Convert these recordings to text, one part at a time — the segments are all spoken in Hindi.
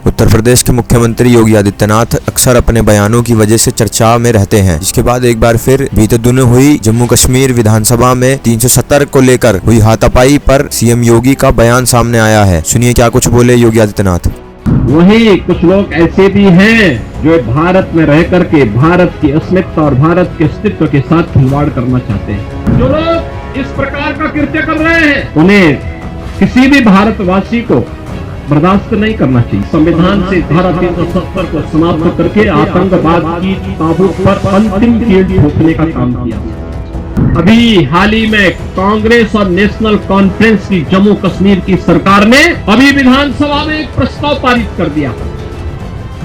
उत्तर प्रदेश के मुख्यमंत्री योगी आदित्यनाथ अक्सर अपने बयानों की वजह से चर्चा में रहते हैं, जिसके बाद एक बार फिर बीते दिनों हुई जम्मू कश्मीर विधानसभा में 370 को लेकर हुई हाथापाई पर सीएम योगी का बयान सामने आया है। सुनिए क्या कुछ बोले योगी आदित्यनाथ। वहीं कुछ लोग ऐसे भी हैं जो भारत में रह करके भारत की अस्मिता और भारत के अस्तित्व के साथ खिलवाड़ करना चाहते हैं। जो लोग इस प्रकार का कृत्य कर रहे हैं उन्हें किसी भी भारतवासी को बर्दाश्त नहीं करना चाहिए। संविधान से धारा 370 को समाप्त करके आतंकवाद की ताबूत पर अंतिम कील ठोकने का काम किया। अभी हाल ही में कांग्रेस और नेशनल कॉन्फ्रेंस की जम्मू कश्मीर की सरकार ने अभी विधानसभा में एक प्रस्ताव पारित कर दिया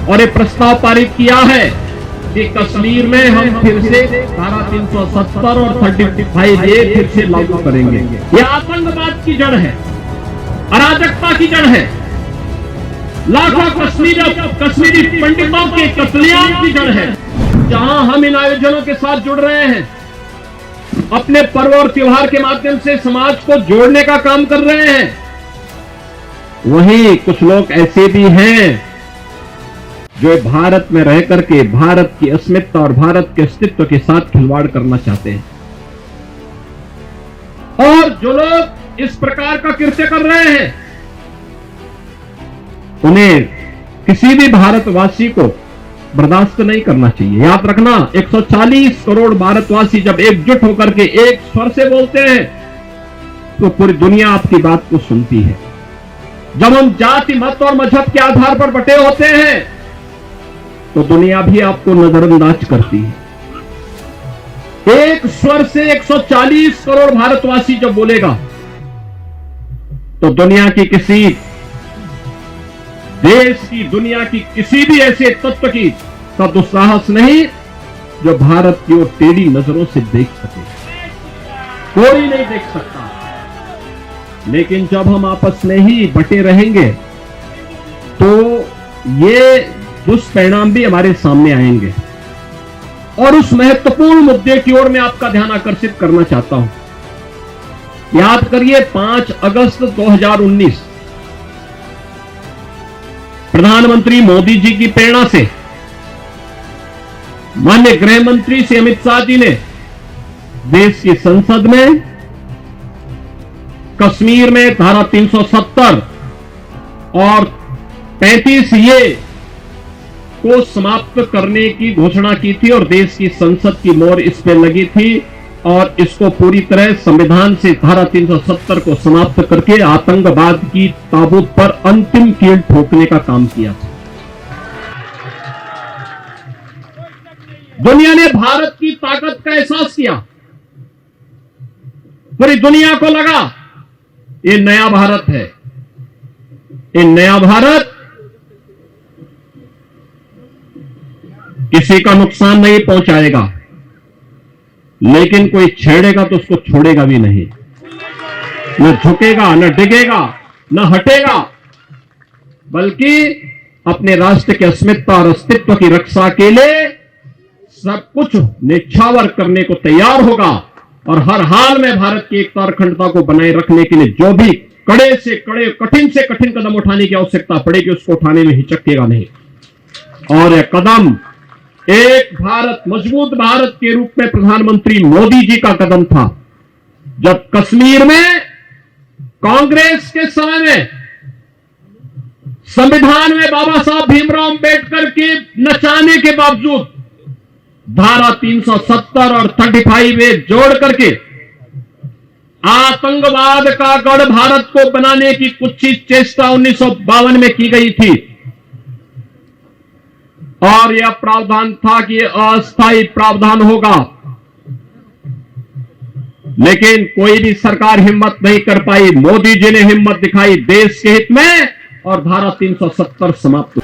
और ये प्रस्ताव पारित किया है कि कश्मीर में हम फिर से धारा 370 और 35A फिर से लागू करेंगे। यह आतंकवाद की जड़ है, अराजकता की जड़ है, लाखों कश्मीरी पंडितों के कत्लेआम की जड़ है। जहां हम इन आयोजनों के साथ जुड़ रहे हैं, अपने पर्व और त्योहार के माध्यम से समाज को जोड़ने का काम कर रहे हैं, वहीं कुछ लोग ऐसे भी हैं जो भारत में रह करके भारत की अस्मिता और भारत के अस्तित्व के साथ खिलवाड़ करना चाहते हैं। और जो लोग इस प्रकार का कृत्य कर रहे हैं उन्हें किसी भी भारतवासी को बर्दाश्त नहीं करना चाहिए। याद रखना, 140 करोड़ भारतवासी जब एकजुट होकर के एक स्वर से बोलते हैं तो पूरी दुनिया आपकी बात को सुनती है। जब हम जाति, मत और मजहब के आधार पर बटे होते हैं तो दुनिया भी आपको नजरअंदाज करती है। एक स्वर से 140 करोड़ भारतवासी जब बोलेगा तो दुनिया की किसी देश की, दुनिया की किसी भी ऐसे तत्व की का दुस्साहस नहीं जो भारत की ओर टेढ़ी नजरों से देख सके। कोई नहीं देख सकता। लेकिन जब हम आपस में ही बटे रहेंगे तो ये दुष्परिणाम भी हमारे सामने आएंगे। और उस महत्वपूर्ण मुद्दे की ओर मैं आपका ध्यान आकर्षित करना चाहता हूं। याद करिए, 5 अगस्त 2019 प्रधानमंत्री मोदी जी की प्रेरणा से माननीय गृह मंत्री श्री अमित शाह जी ने देश की संसद में कश्मीर में धारा 370 और 35A को समाप्त करने की घोषणा की थी और देश की संसद की मोहर इस पे लगी थी और इसको पूरी तरह संविधान से धारा 370 को समाप्त करके आतंकवाद की ताबूत पर अंतिम कील ठोकने का काम किया था। दुनिया ने भारत की ताकत का एहसास किया। पूरी दुनिया को लगा ये नया भारत है। ये नया भारत किसी का नुकसान नहीं पहुंचाएगा, लेकिन कोई छेड़ेगा तो उसको छोड़ेगा भी नहीं। न झुकेगा, न डिगेगा, न हटेगा, बल्कि अपने राष्ट्र के अस्मिता और अस्तित्व की रक्षा के लिए सब कुछ निछावर करने को तैयार होगा और हर हाल में भारत की एकता और अखंडता को बनाए रखने के लिए जो भी कड़े से कड़े, कठिन से कठिन कदम उठाने की आवश्यकता पड़ेगी उसको उठाने में हिचकेगा नहीं। और यह कदम एक भारत, मजबूत भारत के रूप में प्रधानमंत्री मोदी जी का कदम था। जब कश्मीर में कांग्रेस के समय में संविधान में बाबा साहब भीमराव अंबेडकर के नचाने के बावजूद धारा 370 और 35A जोड़ करके आतंकवाद का गढ़ भारत को बनाने की कुछ चेष्टा 1952 में की गई थी और यह प्रावधान था कि अस्थायी प्रावधान होगा, लेकिन कोई भी सरकार हिम्मत नहीं कर पाई। मोदी जी ने हिम्मत दिखाई देश के हित में और धारा 370 समाप्त